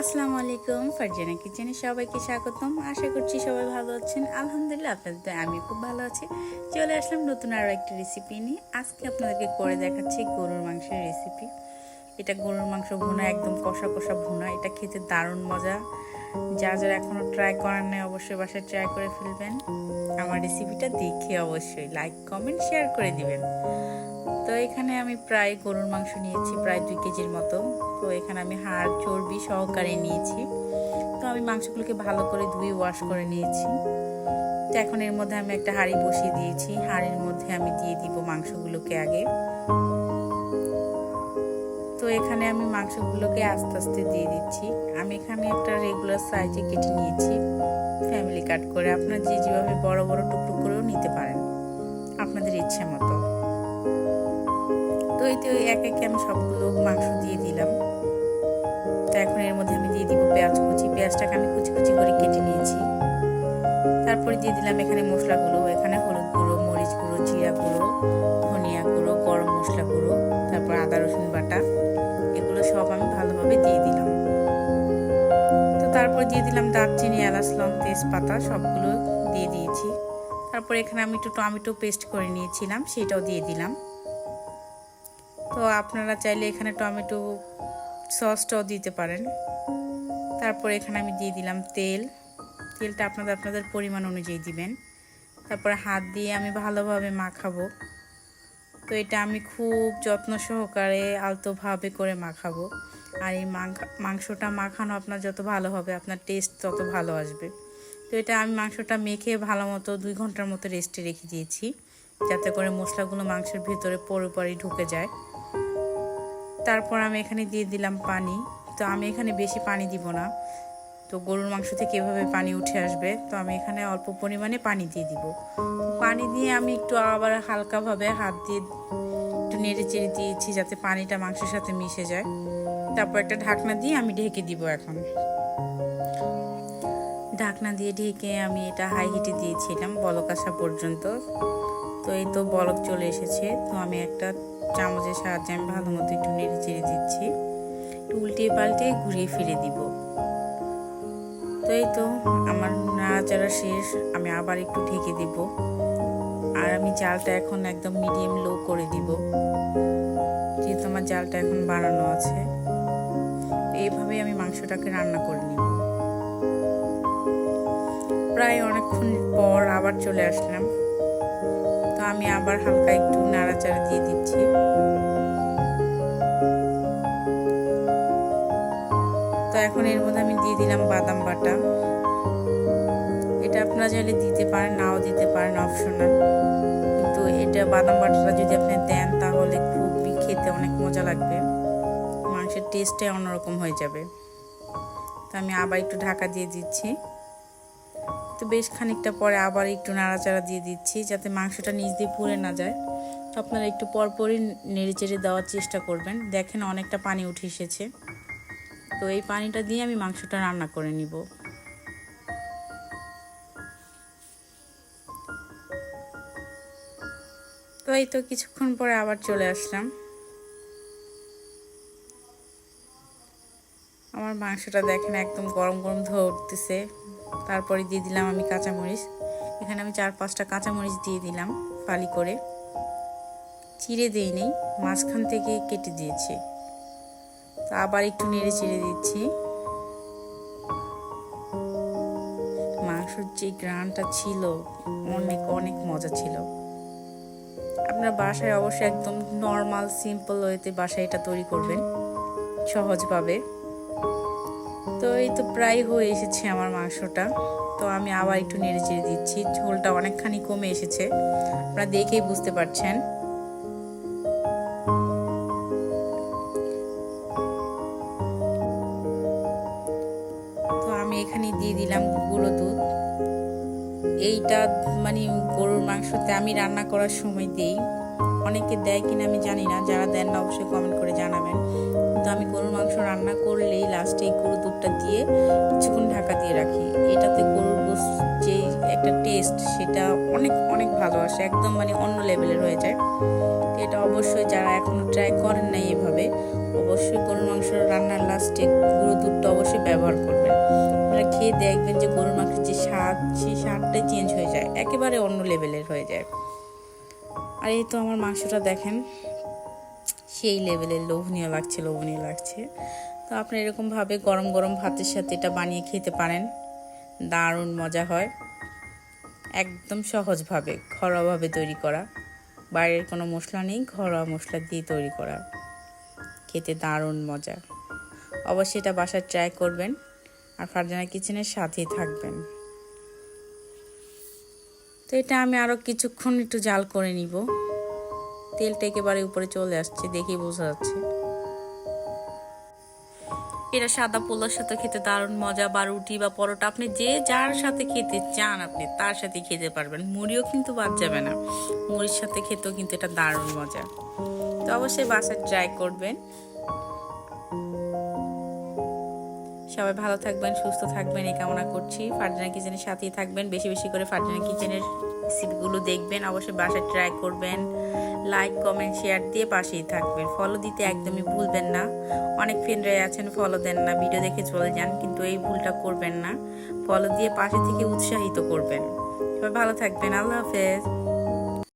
আসসালামু আলাইকুম, ফারজানা কিচেনে সবাইকে স্বাগতম। আশা করছি সবাই ভালো আছেন। আলহামদুলিল্লাহ, আপনাদের আমি খুব ভালো আছি। চলে আসলাম নতুন আরও একটা রেসিপি নিয়ে। আজকে আপনাদেরকে করে দেখাচ্ছি গরুর মাংসের রেসিপি। এটা গরুর মাংস ভুনা, একদম কষা কষা ভুনা। এটা খেতে দারুণ মজা। যারা এখনও ট্রাই করার নেই অবশ্যই বাসায় ট্রাই করে ফেলবেন। আমার রেসিপিটা দেখে অবশ্যই লাইক কমেন্ট শেয়ার করে দিবেন। তো এখানে আমি প্রায় গরুর মাংস নিয়েছি প্রায় 2 কেজির মতো। তো এখানে আমি হাড় চর্বি সহকারে নিয়েছি। তো আমি মাংসগুলোকে ভালো করে ধুয়ে ওয়াশ করে নিয়েছি। তো এখন এর মধ্যে আমি একটা হাঁড়ি বসিয়ে দিয়েছি। হাঁড়ির মধ্যে আমি দিয়ে দিব মাংসগুলোকে আগে। তো এখানে আমি মাংসগুলোকে আস্তে আস্তে দিয়ে দিচ্ছি। আমি এখানে একটা রেগুলার সাইজে কেটে নিয়েছি, ফ্যামিলি কাট করে। আপনারা যে যেভাবে বড় বড় টুকরো করেও নিতে পারেন আপনাদের ইচ্ছে মতো। তো এই তো এক একে আমি সবগুলো মাংস দিয়ে দিলাম। তো এখন এর মধ্যে আমি দিয়ে দিব পেঁয়াজ কুচি। পেঁয়াজটাকে আমি কুচি কুচি করে কেটে নিয়েছি। তারপরে দিয়ে দিলাম এখানে মশলাগুলো। এখানে হলুদ গুঁড়ো, মরিচ গুঁড়ো, জিরা গুঁড়ো, ধনিয়া গুঁড়ো, গরম মশলা গুঁড়ো, তারপর আদা রসুন বাটা, এগুলো সব আমি ভালোভাবে দিয়ে দিলাম। তো তারপর দিয়ে দিলাম দারচিনি, এলাচ, লং, তেজপাতা, সবগুলো দিয়ে দিয়েছি। তারপর এখানে আমি একটু টমেটো পেস্ট করে নিয়েছিলাম, সেটাও দিয়ে দিলাম। তো আপনারা চাইলে এখানে টমেটো সসটাও দিতে পারেন। তারপর এখানে আমি দিয়ে দিলাম তেলটা আপনাদের পরিমাণ অনুযায়ী দিবেন। তারপরে হাত দিয়ে আমি ভালোভাবে মাখাবো। তো এটা আমি খুব যত্ন সহকারে আলতোভাবে করে মাখাবো। আর এই মাংসটা মাখানো আপনার যত ভালো হবে আপনার টেস্ট তত ভালো আসবে। তো এটা আমি মাংসটা মেখে ভালো মতো 2 ঘন্টার মতো রেস্টে রেখে দিয়েছি, যাতে করে মশলাগুলো মাংসের ভিতরে পুরোপুরি ঢুকে যায়। তারপর আমি এখানে দিয়ে দিলাম পানি। তো আমি এখানে বেশি পানি দিব না, তো গরুর মাংস থেকে এভাবে পানি উঠে আসবে। তো আমি এখানে অল্প পরিমাণে পানি দিয়ে দিব। পানি দিয়ে আমি একটু আবার হালকাভাবে হাত দিয়ে একটু নেড়ে চেড়ে দিয়েছি, যাতে পানিটা মাংসের সাথে মিশে যায়। তারপর একটা ঢাকনা দিয়ে আমি ঢেকে দিব। এখন ঢাকনা দিয়ে ঢেকে আমি এটা হাই হিটে দিয়েছিলাম বলক আসা পর্যন্ত। তো এই তো বলক চলে এসেছে। তো আমি একটা চামচের সাহায্যে আমি ভালো মতো একটু নেড়ে চেড়ে দিচ্ছি, একটু উল্টিয়ে পাল্টিয়ে ঘুরিয়ে ফিরে দিব। তো এই তো আমার নাড়াচাড়া শেষ। আমি আবার একটু ঢেকে দিব। আর আমি জালটা এখন একদম মিডিয়াম লো করে দিব, যেহেতু আমার জালটা এখন বাড়ানো আছে। এইভাবেই আমি মাংসটাকে রান্না করে নিব। প্রায় অনেকক্ষণ পর আবার চলে আসলাম। তো আমি আবার হালকা একটু নাড়াচাড়া দিয়ে দিচ্ছি। তো এখন এর মধ্যে আমি দিয়ে দিলাম বাদাম বাটা। এটা আপনারা চাইলে দিতে পারেন, নাও দিতে পারেন, অপশনাল। কিন্তু এটা বাদাম বাটাটা যদি আপনি দেন তাহলে খুবই খেতে অনেক মজা লাগবে, মাংসের টেস্টটাই অন্যরকম হয়ে যাবে। তো আমি আবার একটু ঢাকা দিয়ে দিচ্ছি। তো বেশ খানিকটা পরে আবার একটু নাড়াচাড়া দিয়ে দিচ্ছি, যাতে মাংসটা নিচ দিয়ে পুড়ে না যায়। তো আপনারা একটু পরপরই নেড়ে চেড়ে দেওয়ার চেষ্টা করবেন। দেখেন অনেকটা পানি উঠে এসেছে। তো এই পানিটা দিয়ে আমি মাংসটা রান্না করে নিব। তো এই তো কিছুক্ষণ পরে আবার চলে আসলাম। আমার মাংসটা দেখেন একদম গরম গরম ধোয়া উঠতেছে। তারপরে দিয়ে দিলাম আমি কাঁচামরিচ। এখানে আমি 4-5টা কাঁচামরিচ দিয়ে দিলাম ফালি করে, চিড়ে দিইনি, মাঝখান থেকে কেটে দিয়েছি। তো আবার একটু নেড়ে চেড়ে দিচ্ছি। মাংসের যে গ্রানটা ছিল অনেক অনেক মজা ছিল। আপনার বাসায় অবশ্যই একদম নর্মাল সিম্পল ওয়েতে বাসায় এটা তৈরি করবেন সহজভাবে। তো এই তো প্রায় হয়ে এসেছে আমার মাংসটা। তো আমি আবার একটু নেড়ে চেড়ে দিচ্ছি। ঝোলটা অনেকখানি কমে এসেছে, আপনারা দেখেই বুঝতে পারছেন। তো আমি এখানে দিয়ে দিলাম গুঁড়ো দুধ। এইটা মানে গরুর মাংসতে আমি রান্না করার সময় দেই, অনেকে দেয় কিনা আমি জানি না, যারা দেন না অবশ্যই কমেন্ট করে জানাবেন। কিন্তু আমি গরুর মাংস রান্না করলেই লাস্টে এই গরুর দুধটা দিয়ে কিছুক্ষণ ঢাকা দিয়ে রাখি। এটাতে গরুর যে একটা টেস্ট সেটা অনেক অনেক ভালো আসে, একদম মানে অন্য লেভেলের হয়ে যায়। এটা অবশ্যই যারা এখনো ট্রাই করেন নাই এভাবে, অবশ্যই গরুর মাংস রান্নার লাস্টে গুঁড়ো দুধটা অবশ্যই খেয়ে দেখবেন যে গরুর মাংসের যে স্বাদ, সেই স্বাদটাই চেঞ্জ হয়ে যায়, একেবারে অন্য লেভেলের হয়ে যায়। আর এই তো আমার মাংসটা দেখেন সেই লেভেলের লোভনীয় লাগছে। তো আপনি এরকমভাবে গরম গরম ভাতের সাথে এটা বানিয়ে খেতে পারেন, দারুণ মজা হয়। একদম সহজভাবে ঘরোয়াভাবে তৈরি করা, বাইরের কোনো মশলা নেই, ঘরোয়া মশলা দিয়ে তৈরি করা, খেতে দারুণ মজা। অবশ্যই এটা বাসায় ট্রাই করবেন আর ফারজানা কিচেনের সাথেই থাকবেন। তো এটা আমি আরও কিছুক্ষণ একটু জাল করে নিব। তেলটা একেবারে উপরে চলে আসছে, দেখেই বোঝা যাচ্ছে। এটা সাদা পোলার সাথে খেতে দারুণ মজা, বা রুটি বা পরোটা, আপনি যে যার সাথে খেতে চান আপনি তার সাথে খেতে পারবেন। মুড়িও কিন্তু বাদ যাবে না, মুড়ির সাথে খেতেও কিন্তু এটা দারুণ মজা। তো অবশ্যই বাসায় ট্রাই করবেন। সবাই ভালো থাকবেন, সুস্থ থাকবেন এই কামনা করছি। ফারজানা কিচেনের সাথেই থাকবেন, বেশি বেশি করে ফারজানা কিচেনের রেসিপিগুলো দেখবেন, অবশ্যই বাসায় ট্রাই করবেন। লাইক কমেন্ট শেয়ার দিয়ে পাশেই থাকবেন, ফলো দিতে একদমই ভুলবেন না। অনেক ফ্রেন্ডরাই আছেন ফলো দেন না, ভিডিও দেখে চলে যান, কিন্তু এই ভুলটা করবেন না, ফলো দিয়ে পাশে থেকে উৎসাহিত করবেন। সবাই ভালো থাকবেন, আল্লাহ হাফেজ।